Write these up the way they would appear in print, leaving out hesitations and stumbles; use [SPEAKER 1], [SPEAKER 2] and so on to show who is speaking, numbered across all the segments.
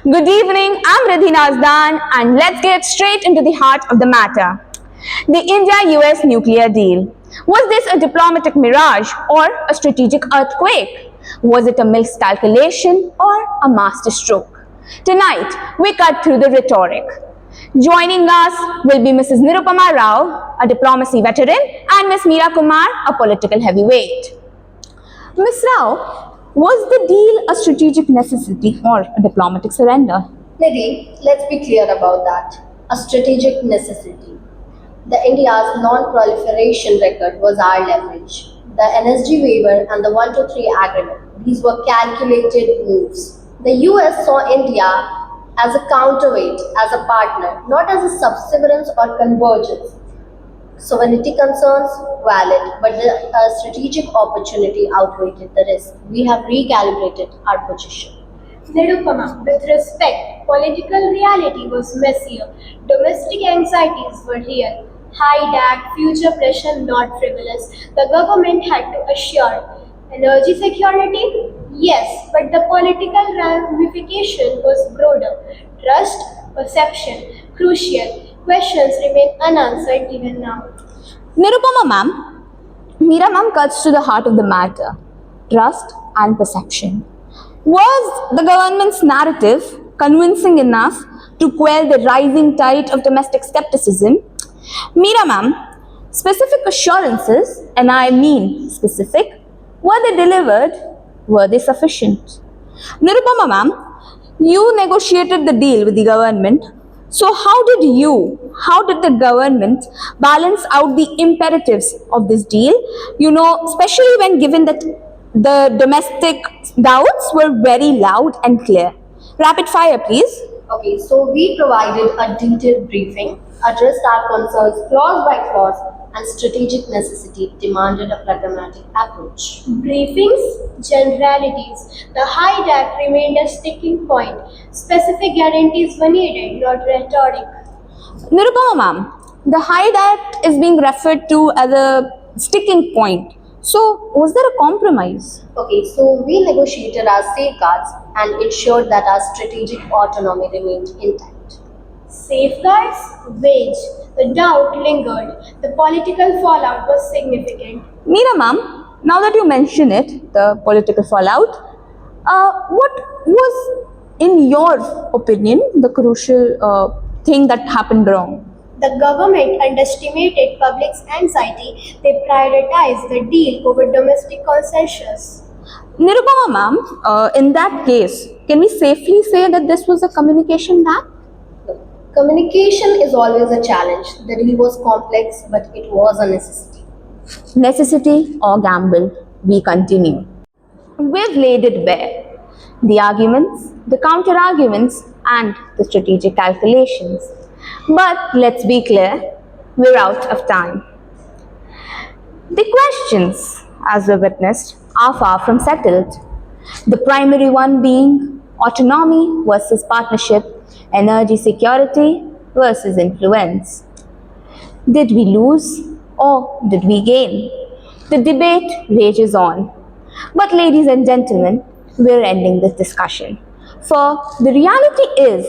[SPEAKER 1] Good evening, I'm Razdan and let's get straight into the heart of the matter. The India-US nuclear deal. Was this a diplomatic mirage or a strategic earthquake? Was it a miscalculation or a masterstroke? Tonight, we cut through the rhetoric. Joining us will be Mrs. Nirupama Rao, a diplomacy veteran, and Ms. Meira Kumar, a political heavyweight. Ms. Rao, was the deal a strategic necessity or a diplomatic surrender?
[SPEAKER 2] Nidhi, let's be clear about that. A strategic necessity. The India's non-proliferation record was our leverage. The NSG waiver and the 123 agreement, these were calculated moves. The US saw India as a counterweight, as a partner, not as a subservience or convergence. Sovereignty concerns, valid, but the strategic opportunity outweighed the risk. We have recalibrated our position.
[SPEAKER 3] Nirupama, with respect, political reality was messier. Domestic anxieties were real. High DAC, future pressure not frivolous. The government had to assure energy security? Yes, but the political ramification was broader. Trust, perception, crucial. Questions remain unanswered even now.
[SPEAKER 1] Nirupama ma'am, Meera ma'am cuts to the heart of the matter. Trust and perception. Was the government's narrative convincing enough to quell the rising tide of domestic skepticism? Meera ma'am, specific assurances, and I mean specific, were they delivered? Were they sufficient? Nirupama ma'am, you negotiated the deal with the government. So how did the government balance out the imperatives of this deal? Especially when given that the domestic doubts were very loud and clear. Rapid fire, please.
[SPEAKER 2] Okay, so we provided a detailed briefing, addressed our concerns clause by clause, and strategic necessity demanded a pragmatic approach.
[SPEAKER 3] Briefings, generalities. The high DAC remained a sticking point. Specific guarantees were needed, not rhetoric.
[SPEAKER 1] Nirupama ma'am, the high DAC is being referred to as a sticking point. So, was there a compromise?
[SPEAKER 2] Okay, so we negotiated our safeguards and ensured that our strategic autonomy remained intact.
[SPEAKER 3] Safeguards? Wage. The doubt lingered. The political fallout was significant.
[SPEAKER 1] Meera ma'am, now that you mention it, the political fallout, what was, in your opinion, the crucial thing that happened wrong?
[SPEAKER 3] The government underestimated public's anxiety. They prioritized the deal over domestic consensus.
[SPEAKER 1] Nirupama ma'am, in that case, can we safely say that this was a communication gap?
[SPEAKER 2] Communication is always a challenge. The deal was complex, but it was a necessity.
[SPEAKER 1] Necessity or gamble, we continue. We've laid it bare. The arguments, the counter-arguments, and the strategic calculations. But let's be clear, we're out of time. The questions, as we witnessed, are far from settled. The primary one being autonomy versus partnership, energy security versus influence. Did we lose or did we gain? The debate rages on. But ladies and gentlemen, we're ending this discussion. For the reality is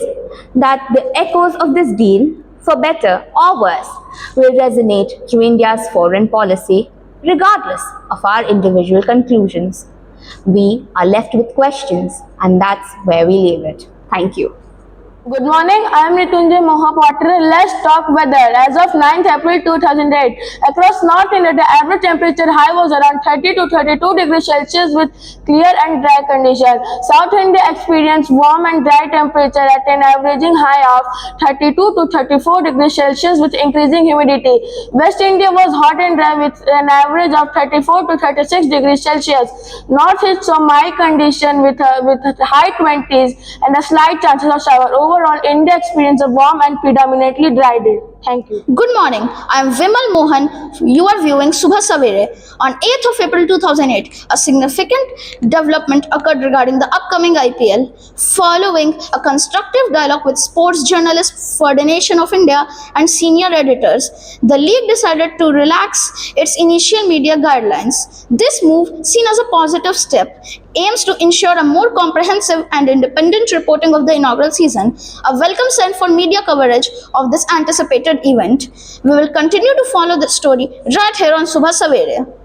[SPEAKER 1] that the echoes of this deal, for better or worse, will resonate through India's foreign policy, regardless of our individual conclusions. We are left with questions, and that's where we leave it. Thank you.
[SPEAKER 4] Good morning, I am Ritunjay Mohapatra. Let's talk weather. As of 9th April 2008, across North India, the average temperature high was around 30 to 32 degrees Celsius with clear and dry conditions. South India experienced warm and dry temperature at an averaging high of 32 to 34 degrees Celsius with increasing humidity. West India was hot and dry with an average of 34 to 36 degrees Celsius. Northeast saw mild condition with high 20s and a slight chances of shower. Overall, India experienced a warm and predominantly dry day. Thank you.
[SPEAKER 5] Good morning. I am Vimal Mohan. You are viewing Subha Savere. On 8th of April 2008, a significant development occurred regarding the upcoming IPL. Following a constructive dialogue with Sports Journalists Federation of India and senior editors, the league decided to relax its initial media guidelines. This move, seen as a positive step, aims to ensure a more comprehensive and independent reporting of the inaugural season, a welcome sign for media coverage of this anticipated event. We will continue to follow the story right here on Subha Savere.